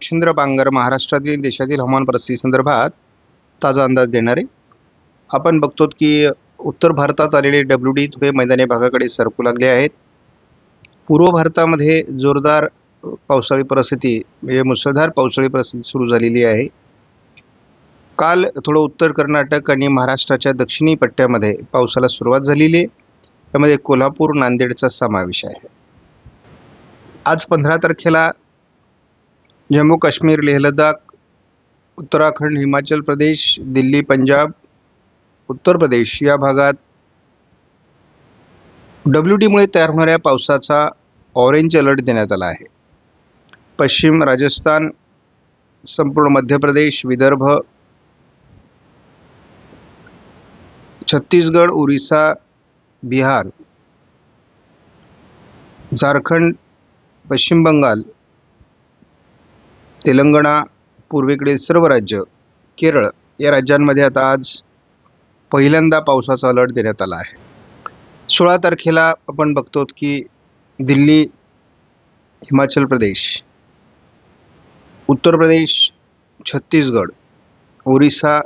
रामचंद्र बांगर महाराष्ट्रातील देशातील हवामान परिस्थितीसंदर्भात ताजा अंदाज देणारे. आपण बघतो की उत्तर भारतात आलेले WD थोडे मैदानी भागाकडे सरकू लागले आहेत. पूर्व भारतामध्ये जोरदार पावसाळी परिस्थिती म्हणजे मुसळधार पावसाळी परिस्थिती सुरू झालेली आहे. काल थोडं उत्तर कर्नाटक आणि महाराष्ट्राच्या दक्षिणी पट्ट्यामध्ये पावसाला सुरुवात झालेली आहे. त्यामध्ये कोल्हापूर नांदेडचा समावेश आहे. आज 15 तारखेला जम्मू काश्मीर, लेह लडाख, उत्तराखंड, हिमाचल प्रदेश, दिल्ली, पंजाब, उत्तर प्रदेश या भागात WDमुळे तयार होणाऱ्या पावसाचा ऑरेंज अलर्ट देण्यात आला आहे. पश्चिम राजस्थान, संपूर्ण मध्य प्रदेश, विदर्भ, छत्तीसगड, उरिसा, बिहार, झारखंड, पश्चिम बंगाल, तेलंगणा, पूर्वेकडील सर्व राज्य, केरळ या राज्यांमध्ये आता आज पहिल्यांदा पावसाचा अलर्ट देण्यात आला आहे. 16 तारखेला आपण बघतो की दिल्ली, हिमाचल प्रदेश, उत्तर प्रदेश, छत्तीसगड, ओरिसा,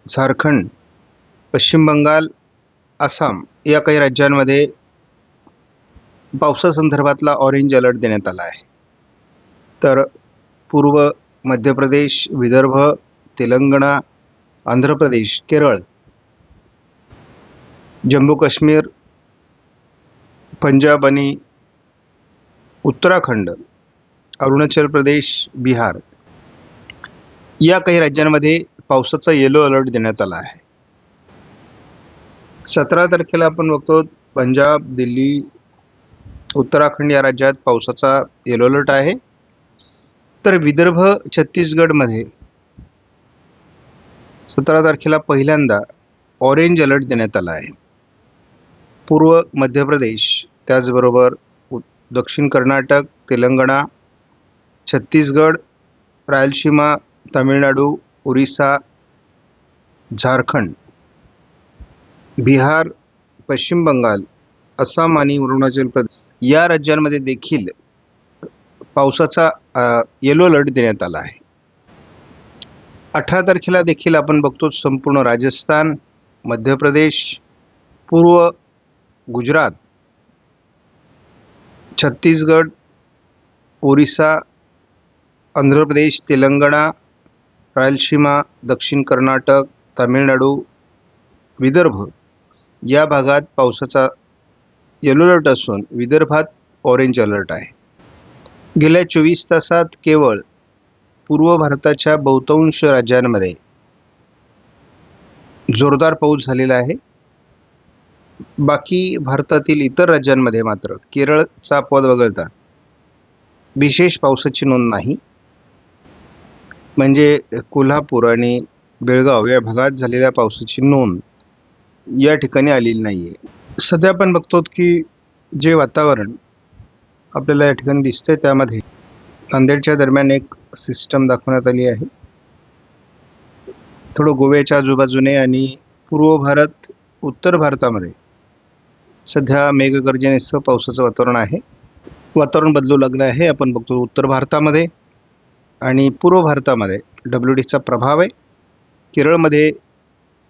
झारखंड, पश्चिम बंगाल, आसाम या काही राज्यांमध्ये पावसासंदर्भातला ऑरेंज अलर्ट देण्यात आला आहे. तर पूर्व मध्य प्रदेश, विदर्भ, तेलंगणा, आंध्र प्रदेश, केरळ, जम्मू काश्मीर, पंजाब आणि उत्तराखंड, अरुणाचल प्रदेश, बिहार या काही राज्यांमध्ये पावसाचा येलो अलर्ट देण्यात आला आहे. 17 तारखेला आपण बघतो पंजाब, दिल्ली, उत्तराखंड या राज्यात पावसाचा येलो अलर्ट आहे. तर विदर्भ, छत्तीसगडमध्ये 17 तारखेला पहिल्यांदा ऑरेंज अलर्ट देण्यात आला आहे. पूर्व मध्य प्रदेश, त्याचबरोबर दक्षिण कर्नाटक, तेलंगणा, छत्तीसगड, रायलसीमा, तामिळनाडू, ओरिसा, झारखंड, बिहार, पश्चिम बंगाल, आसाम आणि अरुणाचल प्रदेश या राज्यांमध्ये देखील पावसाचा येलो अलर्ट देण्यात आला आहे. 18 तारखेला देखील आपण बघतो संपूर्ण राजस्थान, मध्य प्रदेश, पूर्व गुजरात, छत्तीसगड, ओरिसा, आंध्र प्रदेश, तेलंगणा, रायलसीमा, दक्षिण कर्नाटक, तामिळनाडू, विदर्भ या भागात पावसाचा येलो अलर्ट असून विदर्भात ऑरेंज अलर्ट आहे. गेल्या 24 तासात केवळ पूर्व भारताच्या बहुतांश राज्यांमध्ये जोरदार पाऊस झालेला आहे. बाकी भारतातील इतर राज्यांमध्ये मात्र केरळचा अपवाद वगळता विशेष पावसाची नोंद नाही. म्हणजे कोल्हापूर आणि बेळगाव या भागात झालेल्या पावसाची नोंद या ठिकाणी आलेली नाही आहे. सध्या आपण बघतो की जे वातावरण आपल्याला या ठिकाणी दिसतंय त्यामध्ये नांदेडच्या दरम्यान एक सिस्टम दाखवण्यात आली आहे. थोडं गोव्याच्या आजूबाजूने आणि पूर्व भारत, उत्तर भारतामध्ये सध्या मेघगर्जनेसह पावसाचं वातावरण आहे. वातावरण बदलू लागलं आहे. आपण बघतो उत्तर भारतामध्ये आणि पूर्व भारतामध्ये WDचा प्रभाव आहे. केरळमध्ये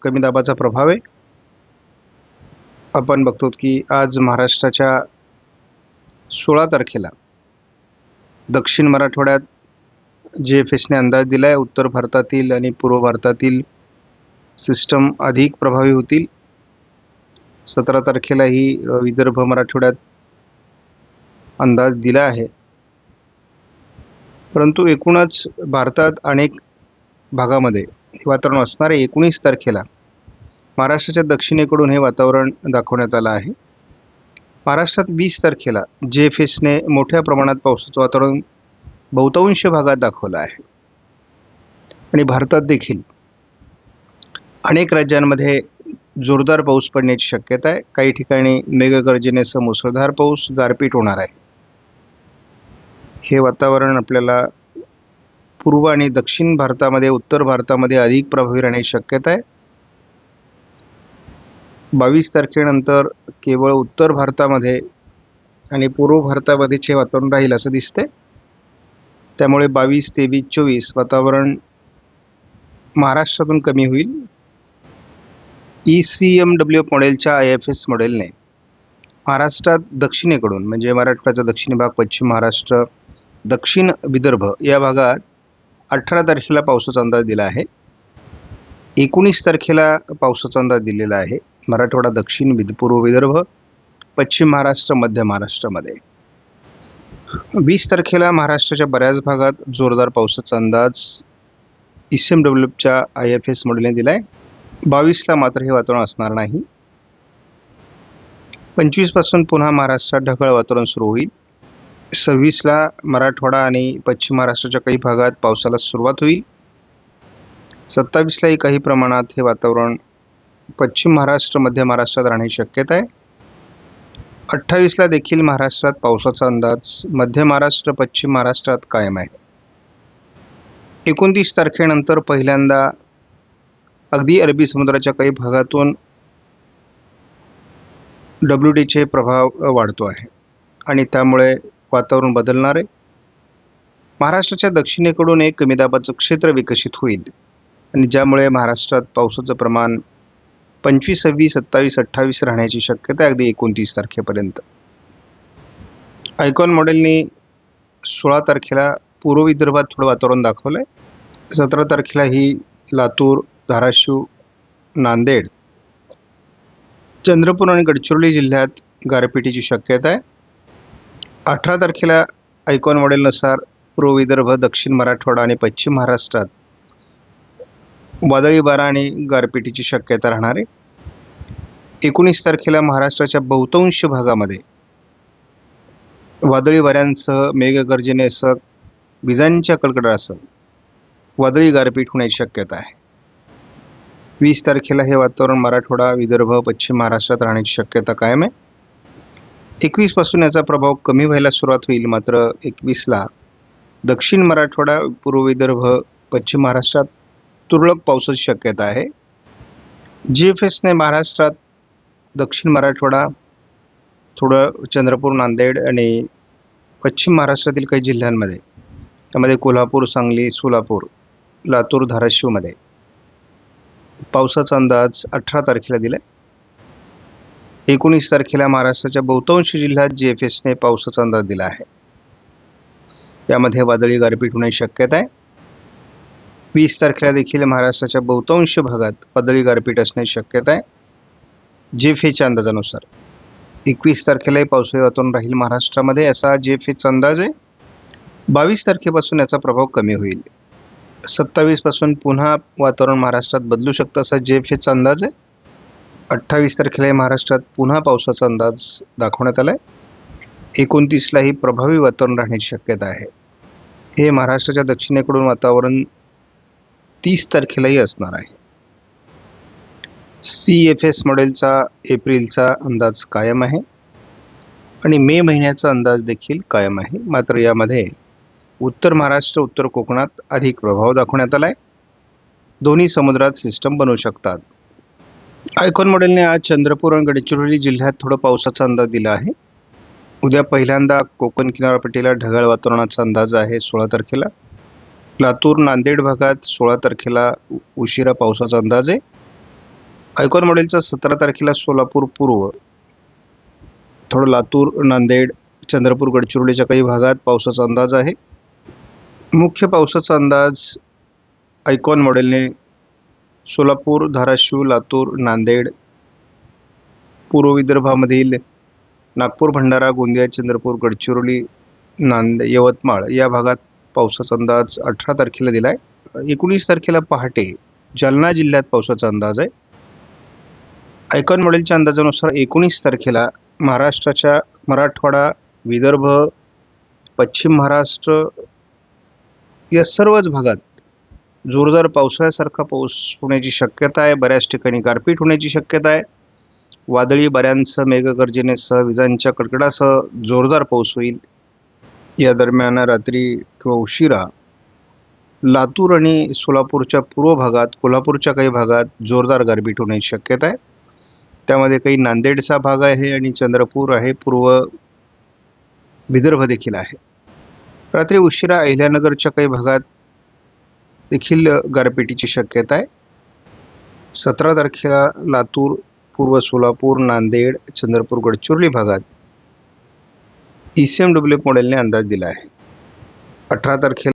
कमी दाबाचा प्रभाव आहे. आपण बघतो की आज महाराष्ट्राच्या 16 तारखेला दक्षिण मराठवाड्यात JFSने अंदाज दिला आहे उत्तर भारतातील आणि पूर्व भारतातील सिस्टम अधिक प्रभावी होतील. 17 तारखेलाही विदर्भ, मराठवाड्यात अंदाज दिला आहे. परंतु एकूणच भारतात अनेक भागामध्ये हे वातावरण असणार आहे. 19 तारखेला महाराष्ट्राच्या दक्षिणेकडून हे वातावरण दाखवण्यात आलं आहे. महाराष्ट्रात 20 तारखेला JFSने मोठ्या प्रमाणात पावसाचं वातावरण बहुतांश भागात दाखवलं आहे. आणि भारतात देखील अनेक राज्यांमध्ये जोरदार पाऊस पडण्याची शक्यता आहे. काही ठिकाणी मेघगर्जनेसह मुसळधार पाऊस, गारपीट होणार आहे. हे वातावरण आपल्याला पूर्व आणि दक्षिण भारतामध्ये, उत्तर भारतामध्ये अधिक प्रभावी राहण्याची शक्यता आहे. 22 तारखेनंतर केवळ उत्तर भारतामध्ये आणि पूर्व भारतामध्येच हे वातावरण राहील असं दिसतंय. त्यामुळे 22, 23, 24 वातावरण महाराष्ट्रातून कमी होईल. ECMWF मॉडेलच्या IFS मॉडेलने महाराष्ट्रात दक्षिणेकडून म्हणजे मराठवाड्याचा दक्षिणी भाग, पश्चिम महाराष्ट्र, दक्षिण विदर्भ या भागात 18 तारखेला पावसाचा अंदाज दिला आहे. 19 तारखेला पावसाचा अंदाज दिलेला आहे मराठवाडा, दक्षिण पूर्व विदर्भ, पश्चिम महाराष्ट्र, मध्य महाराष्ट्रामध्ये. 20 तारखेला महाराष्ट्राच्या बऱ्याच भागात जोरदार पावसाचा अंदाज ECMWFच्या IFS मॉडेलने दिला आहे. 22ला मात्र हे वातावरण असणार नाही. 25 पासून पुन्हा महाराष्ट्रात ढगाळ वातावरण सुरू होईल. 26ला मराठवाडा आणि पश्चिम महाराष्ट्राच्या काही भागात पावसाला सुरुवात होईल. 27लाही काही प्रमाणात हे वातावरण पश्चिम महाराष्ट्र, मध्य महाराष्ट्रात राहण्याची शक्यता आहे. 28ला देखील महाराष्ट्रात पावसाचा अंदाज मध्य महाराष्ट्र, पश्चिम महाराष्ट्रात कायम आहे. 29 तारखेनंतर पहिल्यांदा अगदी अरबी समुद्राच्या काही भागातून WDचे प्रभाव वाढतो आहे आणि त्यामुळे वातावरण बदलणार आहे. महाराष्ट्राच्या दक्षिणेकडून एक कमी दाबाचं क्षेत्र विकसित होईल आणि ज्यामुळे महाराष्ट्रात पावसाचं प्रमाण 25, 26, 27, 28 राहण्याची शक्यता आहे अगदी 29 तारखेपर्यंत. आयकॉन मॉडेलने 16 तारखेला पूर्व विदर्भात थोडं वातावरण दाखवलं आहे. 17 तारखेला ही लातूर, धाराशिव, नांदेड, चंद्रपूर आणि गडचिरोली जिल्ह्यात गारपिटीची शक्यता आहे. 18 तारखेला आयकॉन मॉडेलनुसार पूर्व विदर्भ, दक्षिण मराठवाडा आणि पश्चिम महाराष्ट्रात वादळी वारा आणि गारपिटीची शक्यता राहणार आहे. 19 तारखेला महाराष्ट्राच्या बहुतांश भागामध्ये वादळी वाऱ्यांसह, मेघगर्जनेसह, विजांच्या कडकडाटासह वादळी गारपीट होण्याची शक्यता आहे. 20 तारखेला हे वातावरण मराठवाडा, विदर्भ, पश्चिम महाराष्ट्रात राहण्याची शक्यता कायम आहे. 21 पासून याचा प्रभाव कमी व्हायला सुरुवात होईल. मात्र 21ला दक्षिण मराठवाडा, पूर्व विदर्भ, पश्चिम महाराष्ट्रात तुरळक पावसाची शक्यता आहे. GFSने महाराष्ट्रात दक्षिण मराठवाडा, थोडं चंद्रपूर, नांदेड आणि पश्चिम महाराष्ट्रातील काही जिल्ह्यांमध्ये, त्यामध्ये कोल्हापूर, सांगली, सोलापूर, लातूर, धाराशिवमध्ये पावसाचा अंदाज 18 तारखेला दिला आहे. 19 तारखेला महाराष्ट्राच्या बहुतांश जिल्ह्यात GFSने पावसाचा अंदाज दिला आहे. यामध्ये वादळी गारपीट होण्याची शक्यता आहे. 20 तारखेला देखील महाराष्ट्राच्या बहुतांश भागात वादळी गारपीट असण्याची शक्यता आहे GFSच्या अंदाजानुसार. 21 तारखेलाही पावसाळी वातावरण राहील महाराष्ट्रामध्ये असा GFSचा अंदाज आहे. 22 तारखेपासून याचा प्रभाव कमी होईल. 27 पासून पुन्हा वातावरण महाराष्ट्रात बदलू शकतं असा GFSचा अंदाज आहे. 28 तारखेलाही महाराष्ट्रात पुन्हा पावसाचा अंदाज दाखवण्यात आला आहे. 29लाही प्रभावी वातावरण राहण्याची शक्यता आहे. हे महाराष्ट्राच्या दक्षिणेकडून वातावरण 30 तारखेलाही असणार आहे. CFS मॉडेलचा एप्रिलचा अंदाज कायम आहे आणि मे महिन्याचा अंदाज देखील कायम आहे. मात्र यामध्ये उत्तर महाराष्ट्र, उत्तर कोकणात अधिक प्रभाव दाखवण्यात आला आहे. दोन्ही समुद्रात सिस्टम बनवू शकतात. आयकॉन मॉडेलने आज चंद्रपूर आणि गडचिरोली जिल्ह्यात थोडं पावसाचा अंदाज दिला आहे. उद्या पहिल्यांदा कोकण किनारपट्टीला ढगाळ वातावरणाचा अंदाज आहे 16 तारखेला. लातूर, नांदेड भागात 16 तारखेला उशिरा पावसाचा अंदाज आहे. आयकॉन मॉडेलचा 17 तारखेला सोलापूर पूर्व, थोडं लातूर, नांदेड, चंद्रपूर, गडचिरोलीच्या काही भागात पावसाचा अंदाज आहे. मुख्य पावसाचा अंदाज आयकॉन मॉडेलने सोलापूर, धाराशिव, लातूर, नांदेड, पूर्व विदर्भामधील नागपूर, भंडारा, गोंदिया, चंद्रपूर, गडचिरोली, यवतमाळ या भागात पावसाचा अंदाज 18 तारखेला दिला आहे. 19 तारखेला पहाटे जालना जिल्ह्यात पावसाचा अंदाज आहे. आयकॉन मॉडेलच्या अंदाजानुसार 19 तारखेला महाराष्ट्राच्या मराठवाडा, विदर्भ, पश्चिम महाराष्ट्र या सर्वच भागात जोरदार पावसाळ्यासारखा पाऊस होण्याची शक्यता आहे. बऱ्याच ठिकाणी गारपीट होण्याची शक्यता आहे. वादळी वाऱ्यांसह, मेघगर्जनेसह, विजांच्या कडकडासह जोरदार पाऊस होईल. या दरम्यान रात्री किंवा उशिरा लातूर आणि सोलापूरच्या पूर्व भागात, कोल्हापूरच्या काही भागात जोरदार गारपीट होण्याची शक्यता आहे. त्यामध्ये काही नांदेडचा भाग आहे आणि चंद्रपूर आहे, पूर्व विदर्भ देखील आहे. रात्री उशिरा अहिल्यानगरच्या काही भागात देखील गारपिटीची शक्यता आहे. 17 तारखेला लातूर, पूर्व सोलापूर, नांदेड, चंद्रपूर, गडचिरोली भागात ECMWF मॉडेलने अंदाज दिला आहे. 18 तारखेला